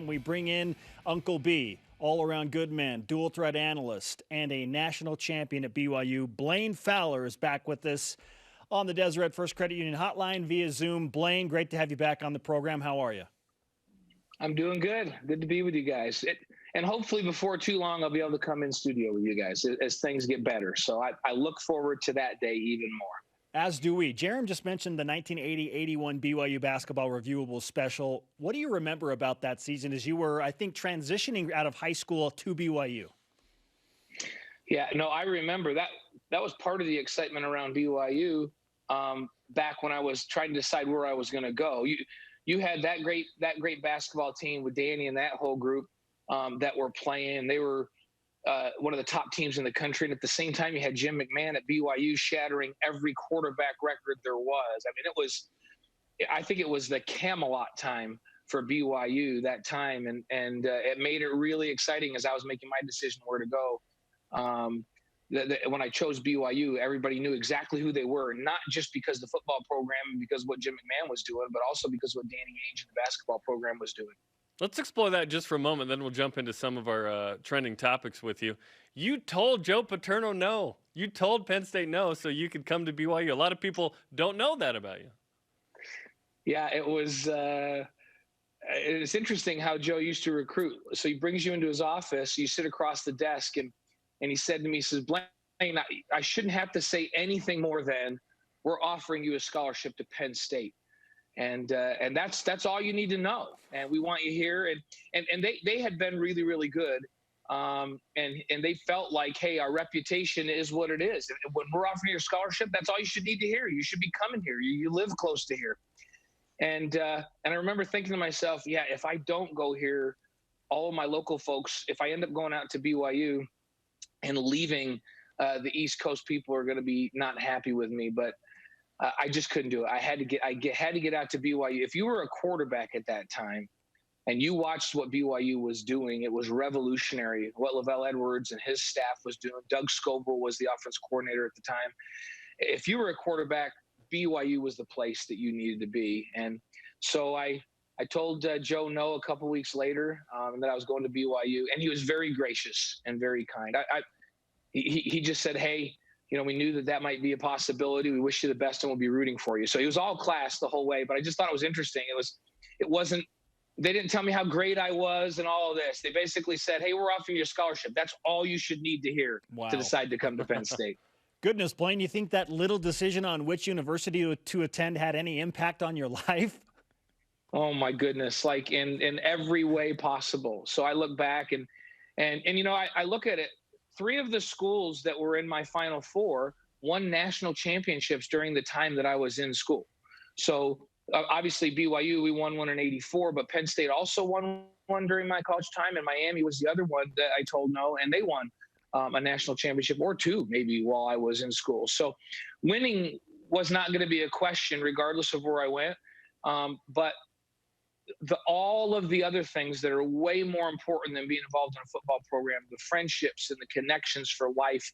program, we bring in Uncle B, all-around good man, dual threat analyst, and a national champion at BYU. Blaine Fowler is back with us on the Deseret First Credit Union hotline via Zoom. Blaine, great to have you back on the program. How are you? I'm doing good. Good to be with you guys. And hopefully before too long, I'll be able to come in studio with you guys as things get better. So I look forward to that day even more. As do we. Jerem just mentioned the 1980-81 BYU basketball reviewable special. What do you remember about that season as you were, I think, transitioning out of high school to BYU? Yeah, no, I remember that. That was part of the excitement around BYU back when I was trying to decide where I was going to go. You had that great basketball team with Danny and that whole group that were playing. They were one of the top teams in the country. And at the same time, you had Jim McMahon at BYU shattering every quarterback record there was. I mean, I think it was the Camelot time for BYU that time. And it made it really exciting as I was making my decision where to go. When I chose BYU, everybody knew exactly who they were, not just because of the football program and because of what Jim McMahon was doing, but also because of what Danny Ainge and the basketball program was doing. Let's explore that just for a moment, then we'll jump into some of our trending topics with you. You told Joe Paterno no. You told Penn State no so you could come to BYU. A lot of people don't know that about you. Yeah, it was it's interesting how Joe used to recruit. So he brings you into his office, you sit across the desk, and he said to me, he says, Blaine, I shouldn't have to say anything more than we're offering you a scholarship to Penn State. And that's all you need to know. And we want you here. And they had been really, really good. And they felt like, hey, our reputation is what it is. And when we're offering you a scholarship, that's all you should need to hear. You should be coming here. You live close to here. And I remember thinking to myself, yeah, if I don't go here, all of my local folks, if I end up going out to BYU and leaving, the East Coast people are going to be not happy with me. But I just couldn't do it. I had to get out to BYU. If you were a quarterback at that time and you watched what BYU was doing, it was revolutionary. What Lavelle Edwards and his staff was doing. Doug Scoville was the offense coordinator at the time. If you were a quarterback, BYU was the place that you needed to be. And so I told Joe no a couple weeks later that I was going to BYU, and he was very gracious and very kind. He just said, hey, we knew that might be a possibility. We wish you the best and we'll be rooting for you. So he was all class the whole way, but I just thought it was interesting. They didn't tell me how great I was and all of this. They basically said, hey, we're offering you a scholarship. That's all you should need to hear to decide to come to Penn State. Goodness, Blaine, you think that little decision on which university to attend had any impact on your life? Oh my goodness. Like in every way possible. So I look back and I look at it. 3 of the schools that were in my Final Four won national championships during the time that I was in school. So obviously BYU, we won one in '84, but Penn State also won one during my college time, and Miami was the other one that I told no, and they won a national championship or 2 maybe while I was in school. So winning was not going to be a question regardless of where I went, but all of the other things that are way more important than being involved in a football program, the friendships and the connections for life.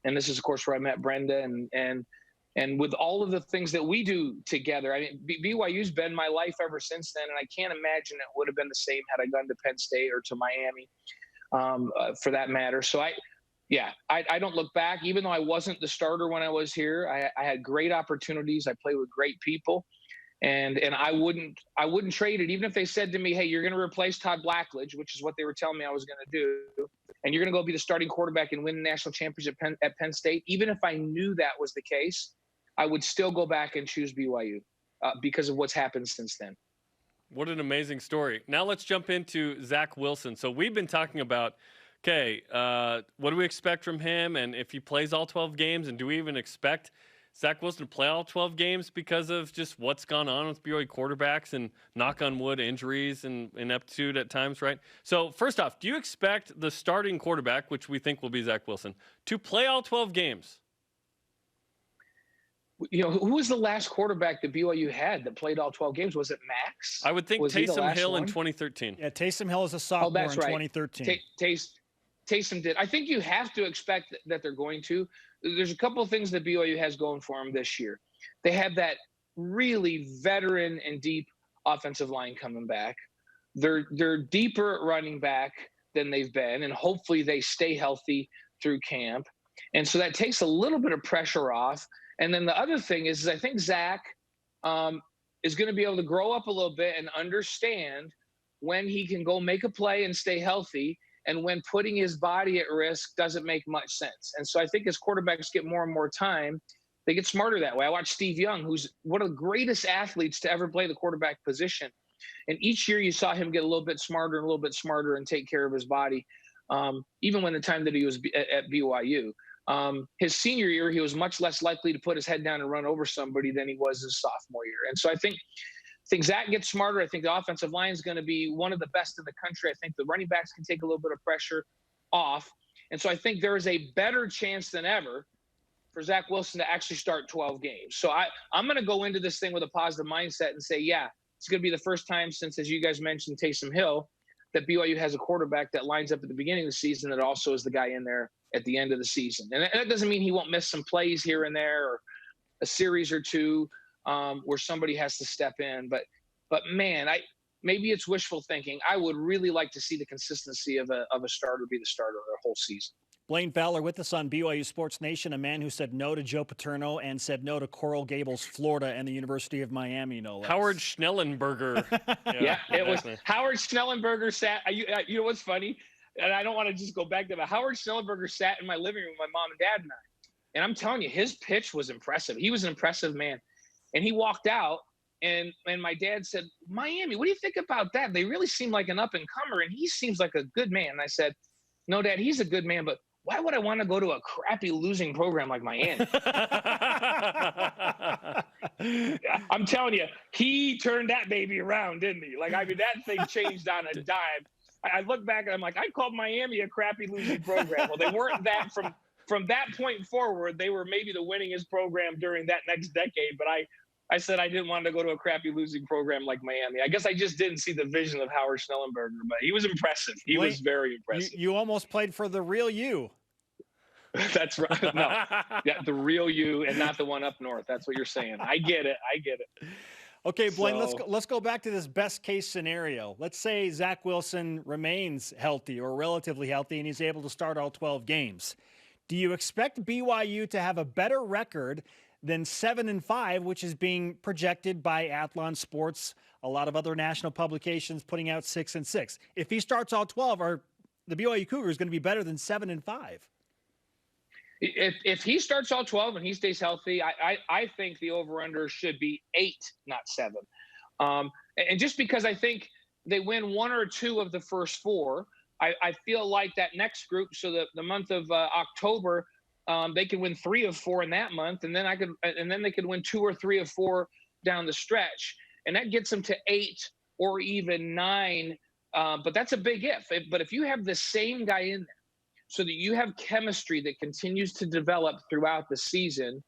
And this is, of course, where I met Brenda and with all of the things that we do together. I mean, BYU's been my life ever since then. And I can't imagine it would have been the same had I gone to Penn State or to Miami for that matter. So I don't look back, even though I wasn't the starter when I was here. I had great opportunities. I played with great people. And I wouldn't trade it, even if they said to me, hey, you're going to replace Todd Blackledge, which is what they were telling me I was going to do, and you're going to go be the starting quarterback and win the national championship at Penn State. Even if I knew that was the case, I would still go back and choose BYU because of what's happened since then. What an amazing story. Now let's jump into Zach Wilson. So we've been talking about, what do we expect from him, and if he plays all 12 games, and do we even expect Zach Wilson to play all 12 games because of just what's gone on with BYU quarterbacks and, knock on wood, injuries and ineptitude at times, right? So first off, do you expect the starting quarterback, which we think will be Zach Wilson, to play all 12 games? Who was the last quarterback that BYU had that played all 12 games? Was it Max? I would think Taysom Hill in 2013. Yeah, Taysom Hill is a sophomore in 2013. Taysom did. I think you have to expect that they're going to. There's a couple of things that BYU has going for them this year. They have that really veteran and deep offensive line coming back. They're deeper at running back than they've been, and hopefully they stay healthy through camp. And so that takes a little bit of pressure off. And then the other thing is I think Zach is going to be able to grow up a little bit and understand when he can go make a play and stay healthy, and when putting his body at risk doesn't make much sense. And so I think as quarterbacks get more and more time, they get smarter that way. I watched Steve Young, who's one of the greatest athletes to ever play the quarterback position. And each year you saw him get a little bit smarter and a little bit smarter and take care of his body, even when the time that he was at BYU. His senior year, he was much less likely to put his head down and run over somebody than he was his sophomore year. And so I think Zach gets smarter. I think the offensive line is going to be one of the best in the country. I think the running backs can take a little bit of pressure off. And so I think there is a better chance than ever for Zach Wilson to actually start 12 games. So I'm going to go into this thing with a positive mindset and say, yeah, it's going to be the first time since, as you guys mentioned, Taysom Hill, that BYU has a quarterback that lines up at the beginning of the season that also is the guy in there at the end of the season. And that doesn't mean he won't miss some plays here and there or a series or two where somebody has to step in. But man, maybe it's wishful thinking. I would really like to see the consistency of a starter be the starter the whole season. Blaine Fowler with us on BYU Sports Nation, a man who said no to Joe Paterno and said no to Coral Gables, Florida, and the University of Miami, no less. Howard Schnellenberger. Yeah, it was Howard Schnellenberger sat. You know what's funny? And I don't want to just go back to that. Howard Schnellenberger sat in my living room with my mom and dad and I. And I'm telling you, his pitch was impressive. He was an impressive man. And he walked out, and my dad said, Miami, what do you think about that? They really seem like an up-and-comer, and he seems like a good man. And I said, no, Dad, he's a good man, but why would I want to go to a crappy losing program like Miami? I'm telling you, he turned that baby around, didn't he? Like, I mean, that thing changed on a dime. I look back and I'm like, I called Miami a crappy losing program. Well, they weren't that from that point forward. They were maybe the winningest program during that next decade. But I said I didn't want to go to a crappy losing program like Miami. I guess I just didn't see the vision of Howard Schnellenberger, but he was impressive. He was very impressive. You almost played for the real you. That's right. No, yeah, the real you and not the one up north. That's what you're saying. I get it. Okay, Blaine, let's go back to this best case scenario. Let's say Zach Wilson remains healthy or relatively healthy and he's able to start all 12 games. Do you expect BYU to have a better record than 7-5, which is being projected by Athlon Sports, a lot of other national publications putting out 6-6? If he starts all 12, are the BYU Cougars going to be better than 7-5? If he starts all 12 and he stays healthy, I think the over-under should be 8, not 7. And just because I think they win 1 or 2 of the first 4, I feel like that next group, so the month of October, they can win 3 of 4 in that month, and then they could win 2 or 3 of 4 down the stretch, and that gets them to 8 or even 9. But that's a big if. But if you have the same guy in there, so that you have chemistry that continues to develop throughout the season,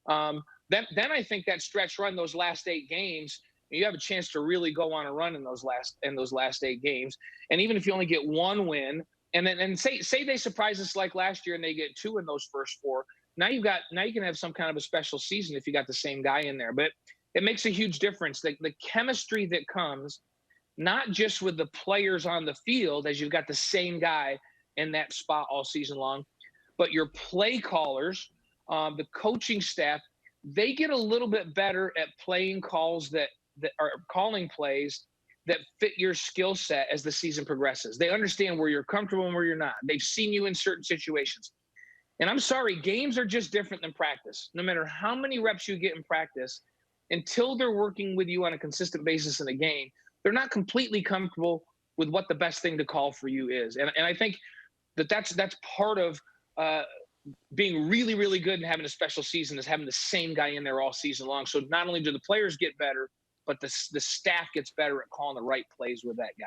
then I think that stretch run, those last 8 games, you have a chance to really go on a run in those last 8 games. And even if you only get 1 win, and say they surprise us like last year and they get 2 in those first 4, now you can have some kind of a special season if you got the same guy in there. But it makes a huge difference. The chemistry that comes, not just with the players on the field, as you've got the same guy in that spot all season long, but your play callers, the coaching staff, they get a little bit better at playing calls that are calling plays that fit your skill set as the season progresses. They understand where you're comfortable and where you're not. They've seen you in certain situations. And I'm sorry, games are just different than practice. No matter how many reps you get in practice, until they're working with you on a consistent basis in a game, they're not completely comfortable with what the best thing to call for you is. And I think that's part of being really, really good and having a special season, is having the same guy in there all season long. So not only do the players get better, but the staff gets better at calling the right plays with that guy.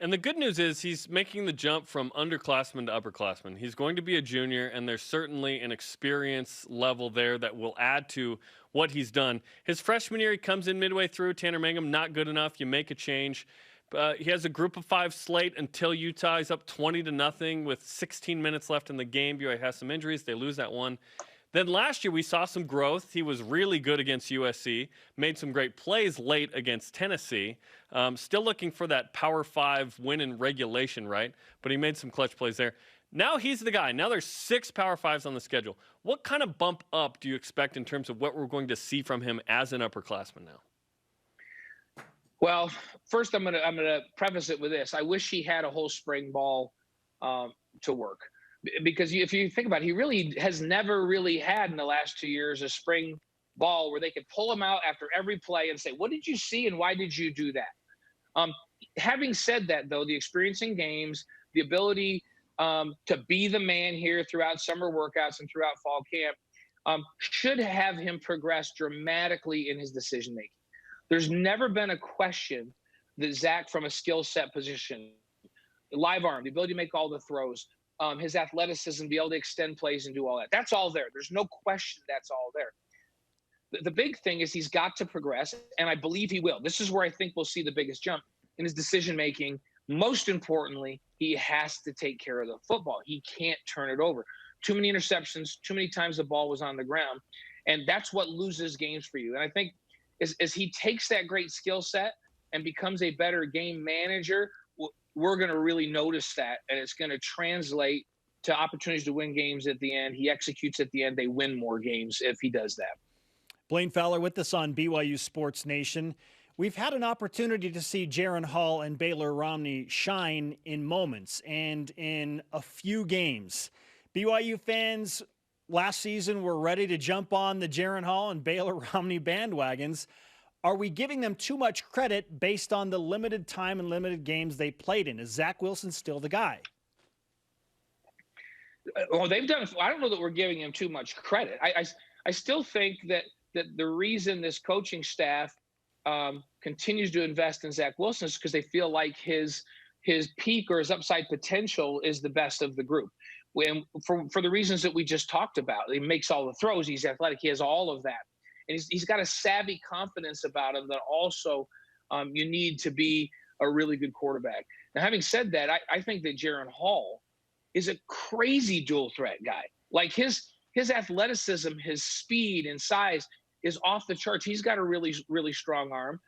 And the good news is he's making the jump from underclassman to upperclassman. He's going to be a junior, and there's certainly an experience level there that will add to what he's done. His freshman year, he comes in midway through. Tanner Mangum, not good enough. You make a change. He has a group of 5 slate until Utah is up 20-0 with 16 minutes left in the game. BYU has some injuries. They lose that one. Then last year we saw some growth. He was really good against USC, made some great plays late against Tennessee. Still looking for that Power 5 win in regulation, right? But he made some clutch plays there. Now he's the guy. Now there's 6 Power 5s on the schedule. What kind of bump up do you expect in terms of what we're going to see from him as an upperclassman now? Well, first I'm gonna preface it with this. I wish he had a whole spring ball to work, because if you think about it, he really has never really had in the last 2 years a spring ball where they could pull him out after every play and say, "What did you see and why did you do that?" Having said that, though, the experience in games, the ability to be the man here throughout summer workouts and throughout fall camp should have him progress dramatically in his decision making. There's never been a question that Zach, from a skill set position, live arm, the ability to make all the throws, his athleticism, be able to extend plays and do all that. That's all there. There's no question that's all there. The big thing is he's got to progress, and I believe he will. This is where I think we'll see the biggest jump in his decision making. Most importantly, he has to take care of the football. He can't turn it over. Too many interceptions, too many times the ball was on the ground, and that's what loses games for you. And I think as he takes that great skill set and becomes a better game manager, we're going to really notice that, and it's going to translate to opportunities to win games at the end. He executes at the end. They win more games if he does that. Blaine Fowler with us on BYU Sports Nation. We've had an opportunity to see Jaron Hall and Baylor Romney shine in moments and in a few games. BYU fans last season were ready to jump on the Jaron Hall and Baylor Romney bandwagons. Are we giving them too much credit based on the limited time and limited games they played in? Is Zach Wilson still the guy? Well, they've done. I don't know that we're giving him too much credit. I still think that the reason this coaching staff continues to invest in Zach Wilson is because they feel like his peak or his upside potential is the best of the group. For the reasons that we just talked about, he makes all the throws. He's athletic. He has all of that, and he's got a savvy confidence about him that also you need to be a really good quarterback. Now, having said that, I think that Jaron Hall is a crazy dual threat guy. Like his athleticism, his speed and size is off the charts. He's got a really, really strong arm.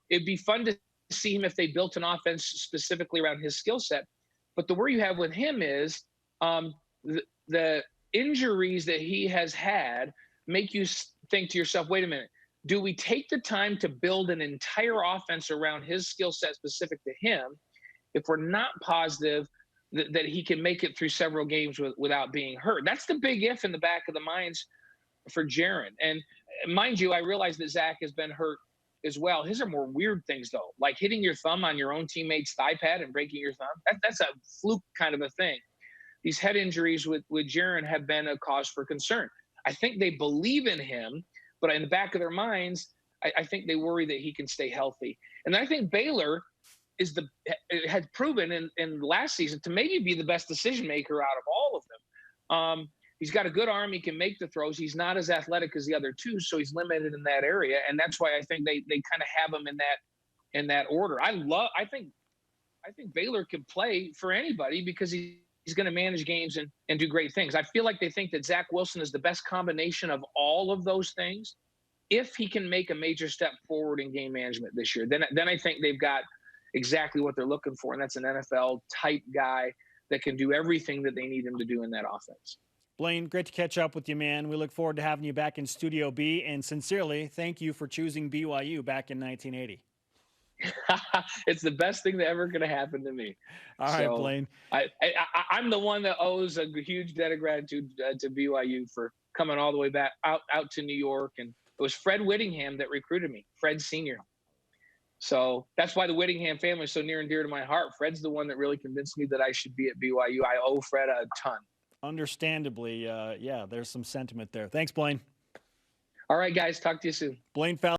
It'd be fun to see him if they built an offense specifically around his skill set. But the worry you have with him is the injuries that he has had make you think to yourself, wait a minute, do we take the time to build an entire offense around his skill set specific to him if we're not positive that he can make it through several games without being hurt? That's the big if in the back of the minds for Jaron. And mind you, I realize that Zach has been hurt as well. His are more weird things, though, like hitting your thumb on your own teammate's thigh pad and breaking your thumb. That's a fluke kind of a thing. These head injuries with Jaron have been a cause for concern. I think they believe in him, but in the back of their minds, I think they worry that he can stay healthy. And I think Baylor had proven in last season to maybe be the best decision maker out of all of them. He's got a good arm. He can make the throws. He's not as athletic as the other two, so he's limited in that area. And that's why I think they kind of have him in that order. I think Baylor can play for anybody because he's going to manage games and do great things. I feel like they think that Zach Wilson is the best combination of all of those things. If he can make a major step forward in game management this year, then I think they've got exactly what they're looking for, and that's an NFL type guy that can do everything that they need him to do in that offense. Blaine, great to catch up with you, man. We look forward to having you back in Studio B, and sincerely, thank you for choosing BYU back in 1980. It's the best thing that ever could have happened to me. All right, Blaine. I'm the one that owes a huge debt of gratitude to BYU for coming all the way back out to New York, and it was Fred Whittingham that recruited me, Fred Sr. So that's why the Whittingham family is so near and dear to my heart. Fred's the one that really convinced me that I should be at BYU. I owe Fred a ton. Understandably, yeah, there's some sentiment there. Thanks, Blaine. All right, guys. Talk to you soon. Blaine Fowler.